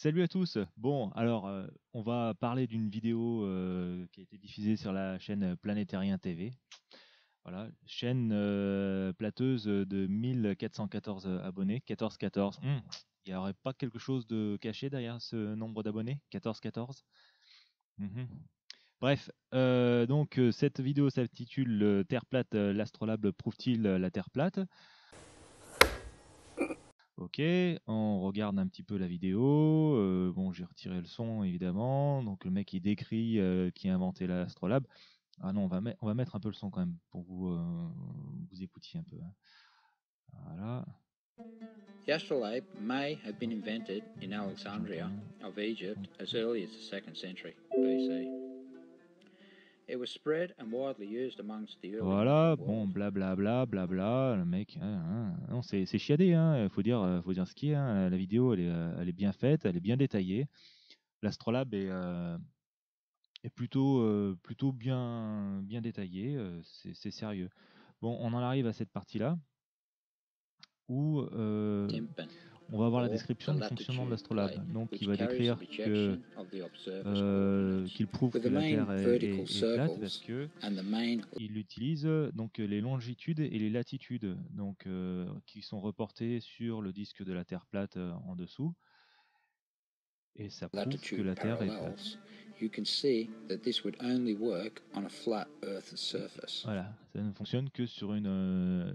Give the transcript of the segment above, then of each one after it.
Salut à tous. Bon, alors, on va parler d'une vidéo qui a été diffusée sur la chaîne Planétarien TV. Voilà, chaîne plateuse de 1414 abonnés, 1414. Il n'y aurait pas quelque chose de caché derrière ce nombre d'abonnés, 1414? Mhm. Bref, donc cette vidéo s'intitule Terre plate, l'astrolabe prouve-t-il la Terre plate? Ok, on regarde un petit peu la vidéo. Bon, j'ai retiré le son évidemment. Donc le mec il décrit qui a inventé l'astrolabe. Ah non, on va mettre un peu le son quand même pour vous écoutiez un peu, hein. Voilà. The astrolabe may have been invented in Alexandria of Egypt as early as the 2nd century BC. It was spread and widely used amongst the early Voilà, Muslim bon, world. blablabla, blabla, le mec, non, c'est chiadé, hein, faut dire ce qui est, hein. La vidéo, elle est bien faite, elle est bien détaillée. L'astrolabe est plutôt bien détaillé, c'est sérieux. Bon, on en arrive à cette partie-là où Timpan, on va avoir la or description the du fonctionnement de latitude plate, l'astrolabe. Donc, il which va carries the décrire que projection of the observer's coordinates, qu'il prouve with que the la main Terre vertical est plate parce circles que and the main. il utilise donc les longitudes et les latitudes donc qui sont reportées sur le disque de la Terre plate en dessous, et ça prouve que Latitude la Terre est plate. parallels, you can see that this would only work on a flat Earth surface. Voilà, ça ne fonctionne que sur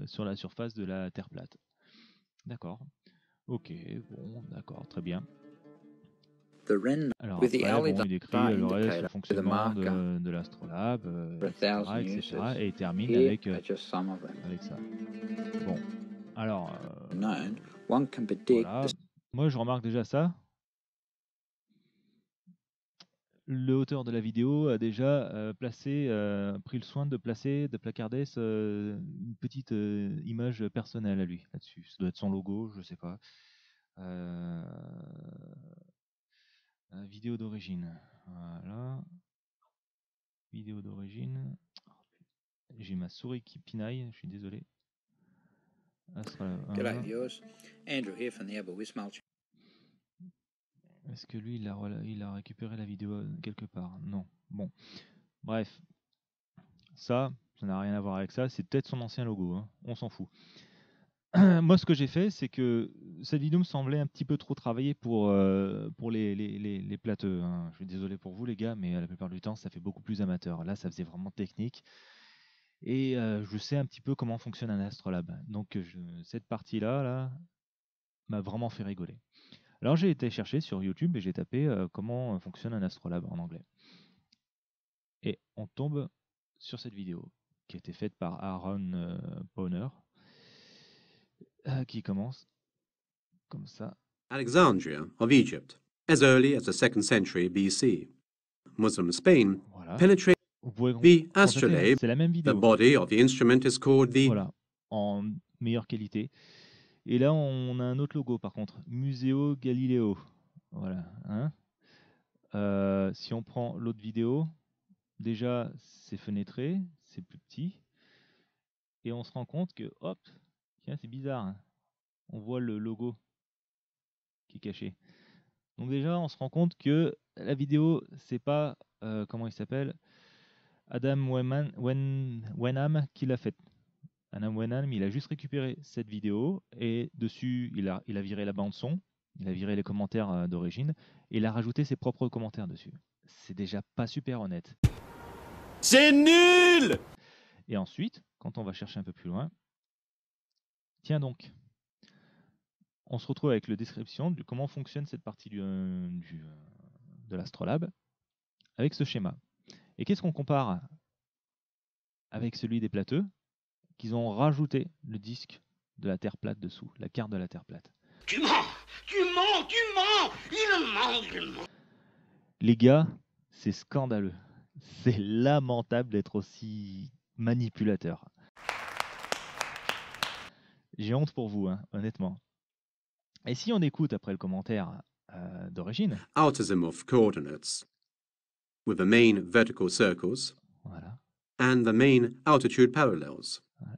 sur la surface de la Terre plate. D'accord. Ok, bon, d'accord, très bien. The Ren Alors with the après, bon, il décrit Alidar le reste, le indicator with a fonctionnement marker de l'astrolabe, for etc., 1,000 etc., uses. et il termine Here are just some of them. avec ça. Bon, alors, Known, one can predict voilà. the Moi, je remarque déjà ça. Le auteur de la vidéo a déjà pris le soin de placarder une petite image personnelle à lui là-dessus. Ça doit être son logo, je sais pas. Euh, vidéo d'origine. Voilà. Vidéo d'origine. J'ai ma souris qui pinaille, je suis désolé. Astrolabe G'day 1. viewers, Andrew here from the Aberwismal. Est-ce que lui, il a récupéré la vidéo quelque part? Non. Bon. Bref. Ça n'a rien à voir avec ça. C'est peut-être son ancien logo, hein. On s'en fout. Moi, ce que j'ai fait, c'est que cette vidéo me semblait un petit peu trop travaillée pour les plateux, hein. Je suis désolé pour vous, les gars, mais la plupart du temps, ça fait beaucoup plus amateur. Là, ça faisait vraiment technique. Et je sais un petit peu comment fonctionne un astrolabe. Donc, cette partie-là, là, m'a vraiment fait rigoler. Alors, j'ai été chercher sur YouTube et j'ai tapé comment fonctionne un astrolabe en anglais. Et on tombe sur cette vidéo qui a été faite par Aaron Powner, qui commence comme ça. Alexandria of Egypt, as early as the 2nd century BC. Muslim Spain Voilà. penetrated Vous pouvez the constater, hein, astrolabe. c'est la même The vidéo. body of the instrument is called the... Voilà, en meilleure qualité. Et là, on a un autre logo par contre, Museo Galileo. Voilà, hein. Si on prend l'autre vidéo, déjà c'est fenêtré, c'est plus petit, et on se rend compte que, hop, tiens, c'est bizarre, hein. On voit le logo qui est caché. Donc déjà, on se rend compte que la vidéo, c'est pas, comment il s'appelle, Adam Wenham qui l'a faite. Adam Wenham, il a juste récupéré cette vidéo et dessus, il a viré la bande son, il a viré les commentaires d'origine et il a rajouté ses propres commentaires dessus. C'est déjà pas super honnête. C'est nul! Et ensuite, quand on va chercher un peu plus loin, tiens donc, on se retrouve avec la description de comment fonctionne cette partie de l'astrolabe avec ce schéma. Et qu'est-ce qu'on compare avec celui des plateux? Qu'ils ont rajouté le disque de la Terre plate dessous, la carte de la Terre plate. Tu mens! Tu mens! Tu mens! Il ment! Les gars, c'est scandaleux. C'est lamentable d'être aussi manipulateur. J'ai honte pour vous, hein, honnêtement. Et si on écoute après le commentaire d'origine, Altisimov coordinates, with the main vertical circles voilà, and the main altitude parallels. voilà.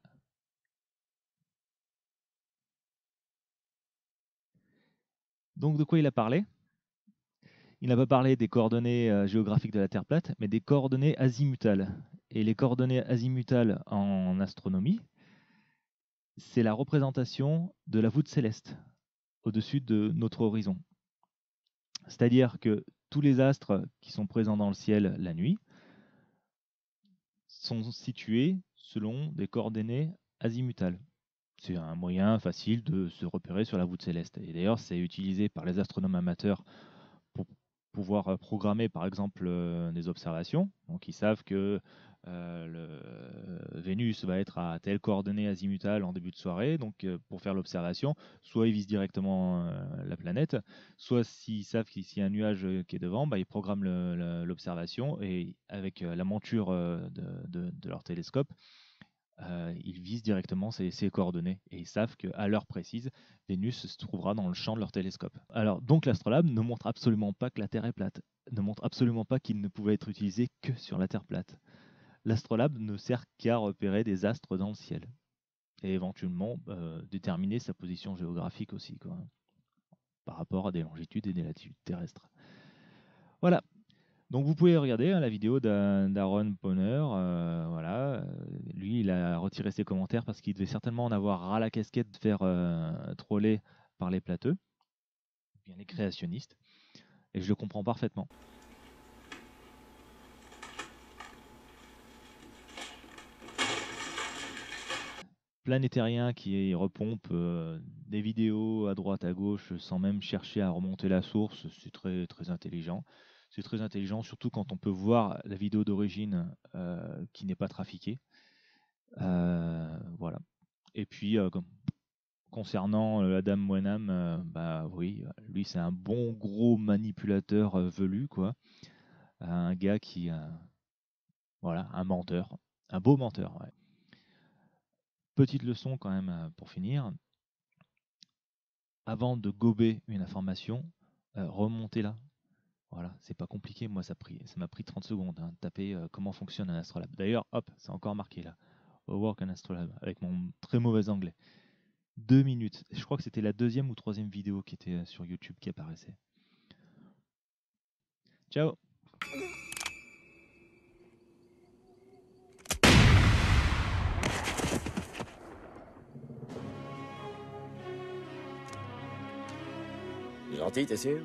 Donc de quoi il a parlé? Il n'a pas parlé des coordonnées géographiques de la Terre plate, mais des coordonnées azimutales. Et les coordonnées azimutales en astronomie, c'est la représentation de la voûte céleste au-dessus de notre horizon. C'est-à-dire que tous les astres qui sont présents dans le ciel la nuit sont situés selon des coordonnées azimutales. C'est un moyen facile de se repérer sur la voûte céleste. Et d'ailleurs, c'est utilisé par les astronomes amateurs pour pouvoir programmer, par exemple, des observations. Donc, ils savent que Vénus va être à telle coordonnée azimutale en début de soirée. Donc, pour faire l'observation, soit ils visent directement la planète, soit s'ils savent qu'il y a un nuage qui est devant, bah, ils programment l'observation et avec la monture de leur télescope, ils visent directement ces coordonnées et ils savent qu'à l'heure précise, Vénus se trouvera dans le champ de leur télescope. Alors donc l'astrolabe ne montre absolument pas que la Terre est plate, ne montre absolument pas qu'il ne pouvait être utilisé que sur la Terre plate. L'astrolabe ne sert qu'à repérer des astres dans le ciel et éventuellement déterminer sa position géographique aussi, quoi, par rapport à des longitudes et des latitudes terrestres. Voilà. Donc vous pouvez regarder la vidéo d'Aaron Poner. Voilà. Lui, il a retiré ses commentaires parce qu'il devait certainement en avoir ras la casquette de faire troller par les plateux, bien les créationnistes. Et je le comprends parfaitement. Planétarien qui repompe des vidéos à droite à gauche sans même chercher à remonter la source, c'est très, très intelligent. C'est très intelligent, surtout quand on peut voir la vidéo d'origine qui n'est pas trafiquée. Voilà. Et puis, concernant Adam Wenham, bah oui, lui c'est un bon gros manipulateur velu, quoi. Un gars qui, voilà, un menteur, un beau menteur. Ouais. Petite leçon quand même pour finir. Avant de gober une information, remontez-la. Voilà, c'est pas compliqué. Moi, ça m'a pris 30 secondes de taper comment fonctionne un astrolabe. D'ailleurs, hop, c'est encore marqué là. Work an astrolabe avec mon très mauvais anglais. 2 minutes. Je crois que c'était la deuxième ou troisième vidéo qui était sur YouTube qui apparaissait. Ciao. Gentil, t'es sûr?